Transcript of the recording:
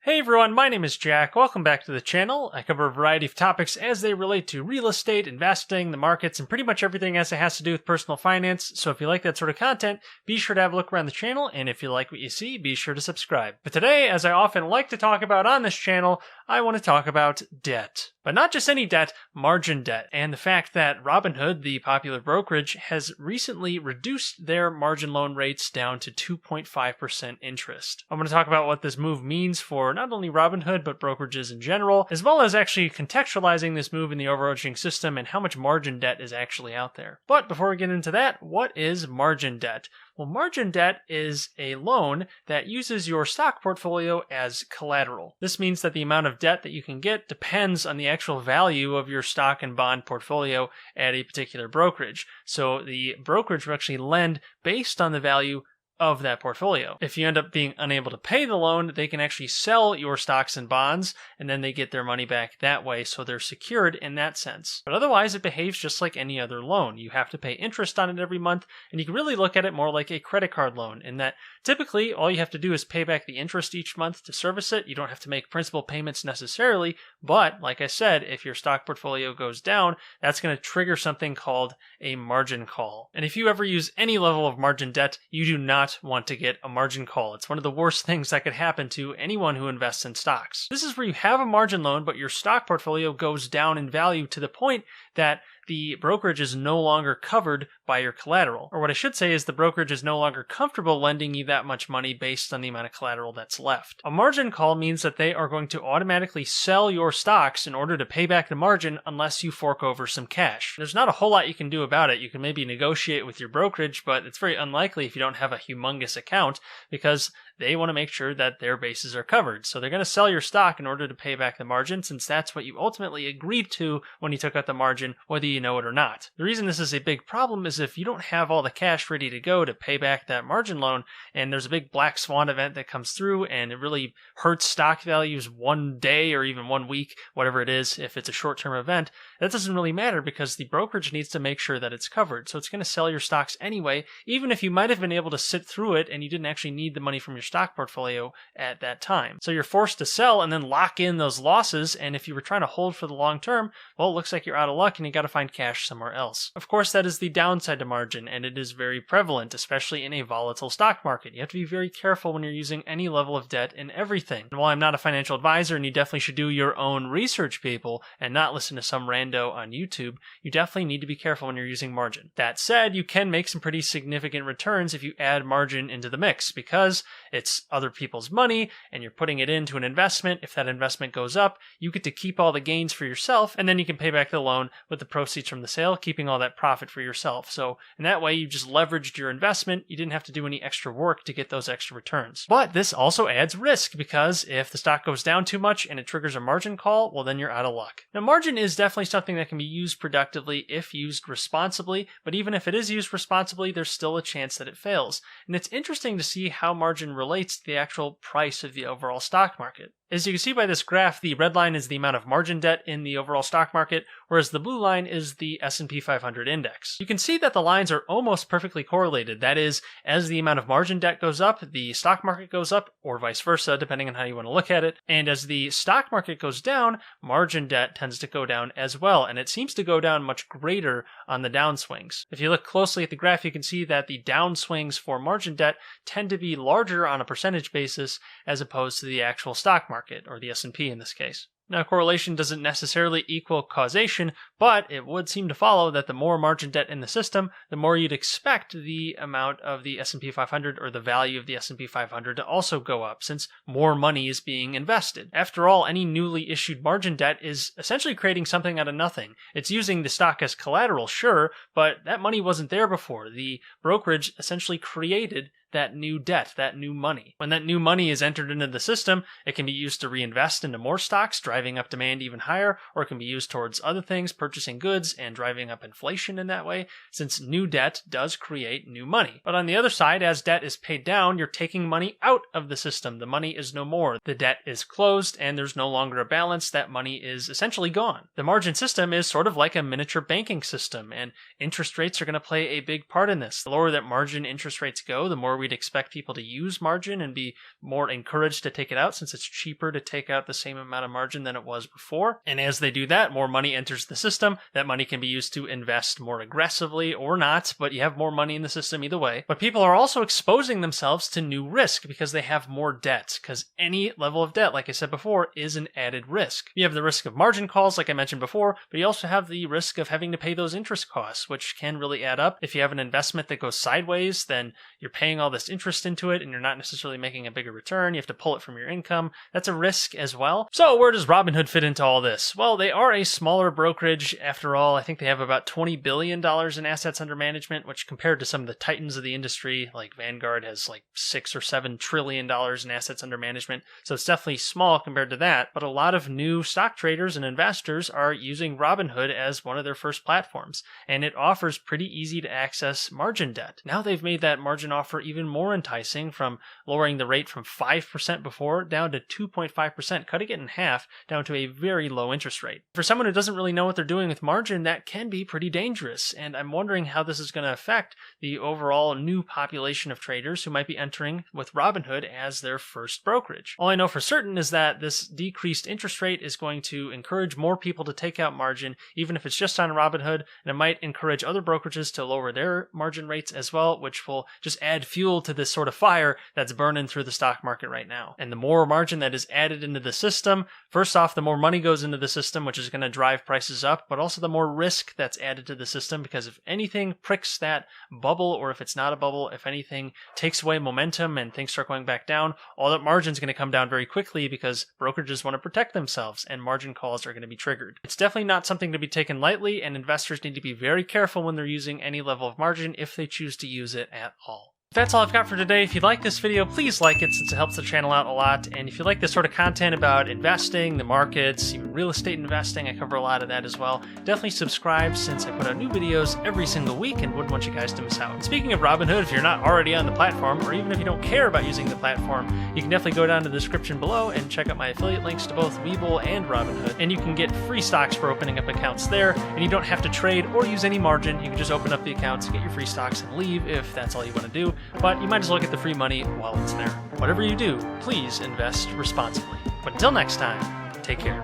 Hey everyone, my name is Jack. Welcome back to the channel. I cover a variety of topics as they relate to real estate, investing, the markets, and pretty much everything as it has to do with personal finance. So if you like that sort of content, be sure to have a look around the channel, and if you like what you see, be sure to subscribe. But today, as I often like to talk about on this channel, I want to talk about debt. But not just any debt, margin debt, and the fact that Robinhood, the popular brokerage, has recently reduced their margin loan rates down to 2.5% interest. I'm going to talk about what this move means for not only Robinhood, but brokerages in general, as well as actually contextualizing this move in the overarching system and how much margin debt is actually out there. But before we get into that, what is margin debt? Well, margin debt is a loan that uses your stock portfolio as collateral. This means that the amount of debt that you can get depends on the actual value of your stock and bond portfolio at a particular brokerage. So the brokerage will actually lend based on the value of that portfolio. If you end up being unable to pay the loan, they can actually sell your stocks and bonds, and then they get their money back that way, so they're secured in that sense. But otherwise, it behaves just like any other loan. You have to pay interest on it every month, and you can really look at it more like a credit card loan, in that typically all you have to do is pay back the interest each month to service it. You don't have to make principal payments necessarily, but like I said, if your stock portfolio goes down, that's going to trigger something called a margin call. And if you ever use any level of margin debt, you do not want to get a margin call. It's one of the worst things that could happen to anyone who invests in stocks. This is where you have a margin loan, but your stock portfolio goes down in value to the point that the brokerage is no longer covered by your collateral. Or what I should say is the brokerage is no longer comfortable lending you that much money based on the amount of collateral that's left. A margin call means that they are going to automatically sell your stocks in order to pay back the margin unless you fork over some cash. There's not a whole lot you can do about it. You can maybe negotiate with your brokerage, but it's very unlikely if you don't have a humongous account, because they want to make sure that their bases are covered. So they're going to sell your stock in order to pay back the margin, since that's what you ultimately agreed to when you took out the margin, whether you know it or not. The reason this is a big problem is if you don't have all the cash ready to go to pay back that margin loan, and there's a big black swan event that comes through and it really hurts stock values one day or even 1 week, whatever it is, if it's a short-term event, that doesn't really matter because the brokerage needs to make sure that it's covered. So it's going to sell your stocks anyway, even if you might have been able to sit through it and you didn't actually need the money from your stock portfolio at that time. So you're forced to sell and then lock in those losses, and if you were trying to hold for the long term, well, it looks like you're out of luck and you got to find cash somewhere else. Of course, that is the downside to margin, and it is very prevalent, especially in a volatile stock market. You have to be very careful when you're using any level of debt in everything. And while I'm not a financial advisor, and you definitely should do your own research, people, and not listen to some rando on YouTube, you definitely need to be careful when you're using margin. That said, you can make some pretty significant returns if you add margin into the mix, because it's other people's money and you're putting it into an investment. If that investment goes up, you get to keep all the gains for yourself, and then you can pay back the loan with the proceeds from the sale, keeping all that profit for yourself. So in that way, you just leveraged your investment. You didn't have to do any extra work to get those extra returns. But this also adds risk, because if the stock goes down too much and it triggers a margin call, well, then you're out of luck. Now, margin is definitely something that can be used productively if used responsibly, but even if it is used responsibly, there's still a chance that it fails. And it's interesting to see how margin relates to the actual price of the overall stock market. As you can see by this graph, the red line is the amount of margin debt in the overall stock market, whereas the blue line is the S&P 500 index. You can see that the lines are almost perfectly correlated. That is, as the amount of margin debt goes up, the stock market goes up, or vice versa, depending on how you want to look at it. And as the stock market goes down, margin debt tends to go down as well, and it seems to go down much greater on the downswings. If you look closely at the graph, you can see that the downswings for margin debt tend to be larger on a percentage basis as opposed to the actual stock market, or the S&P in this case. Now, correlation doesn't necessarily equal causation, but it would seem to follow that the more margin debt in the system, the more you'd expect the amount of the S&P 500 or the value of the S&P 500 to also go up, since more money is being invested. After all, any newly issued margin debt is essentially creating something out of nothing. It's using the stock as collateral, sure, but that money wasn't there before. The brokerage essentially created that new debt, that new money. When that new money is entered into the system, it can be used to reinvest into more stocks, driving driving up demand even higher, or it can be used towards other things, purchasing goods and driving up inflation in that way, since new debt does create new money. But on the other side, as debt is paid down, you're taking money out of the system. The money is no more. The debt is closed and there's no longer a balance. That money is essentially gone. The margin system is sort of like a miniature banking system, and interest rates are going to play a big part in this. The lower that margin interest rates go, the more we'd expect people to use margin and be more encouraged to take it out, since it's cheaper to take out the same amount of margin than it was before. And as they do that, more money enters the system. That money can be used to invest more aggressively or not, but you have more money in the system either way. But people are also exposing themselves to new risk because they have more debt, because any level of debt, like I said before, is an added risk. You have the risk of margin calls, like I mentioned before, but you also have the risk of having to pay those interest costs, which can really add up. If you have an investment that goes sideways, then you're paying all this interest into it and you're not necessarily making a bigger return. You have to pull it from your income. That's a risk as well. So where does Robinhood fit into all this? Well, they are a smaller brokerage after all. I think they have about $20 billion in assets under management, which compared to some of the titans of the industry, like Vanguard has like $6 or $7 trillion in assets under management. So it's definitely small compared to that, but a lot of new stock traders and investors are using Robinhood as one of their first platforms, and it offers pretty easy to access margin debt. Now they've made that margin offer even more enticing, from lowering the rate from 5% before down to 2.5%, cutting it in half down to a very low interest rate. For someone who doesn't really know what they're doing with margin, that can be pretty dangerous, and I'm wondering how this is going to affect the overall new population of traders who might be entering with Robinhood as their first brokerage. All I know for certain is that this decreased interest rate is going to encourage more people to take out margin, even if it's just on Robinhood, and it might encourage other brokerages to lower their margin rates as well, which will just add fuel to this sort of fire that's burning through the stock market right now. And the more margin that is added into the system, first off, the more money goes into the system, which is going to drive prices up, but also the more risk that's added to the system, because if anything pricks that bubble, or if it's not a bubble, if anything takes away momentum and things start going back down, all that margin is going to come down very quickly, because brokerages want to protect themselves and margin calls are going to be triggered. It's definitely not something to be taken lightly, and investors need to be very careful when they're using any level of margin if they choose to use it at all. That's all I've got for today. If you like this video, please like it, since it helps the channel out a lot. And if you like this sort of content about investing, the markets, even real estate investing, I cover a lot of that as well. Definitely subscribe, since I put out new videos every single week and wouldn't want you guys to miss out. Speaking of Robinhood, if you're not already on the platform, or even if you don't care about using the platform, you can definitely go down to the description below and check out my affiliate links to both Webull and Robinhood. And you can get free stocks for opening up accounts there, and you don't have to trade or use any margin. You can just open up the accounts, get your free stocks, and leave if that's all you want to do. But you might as well get the free money while it's there. Whatever you do, please invest responsibly. But until next time, take care.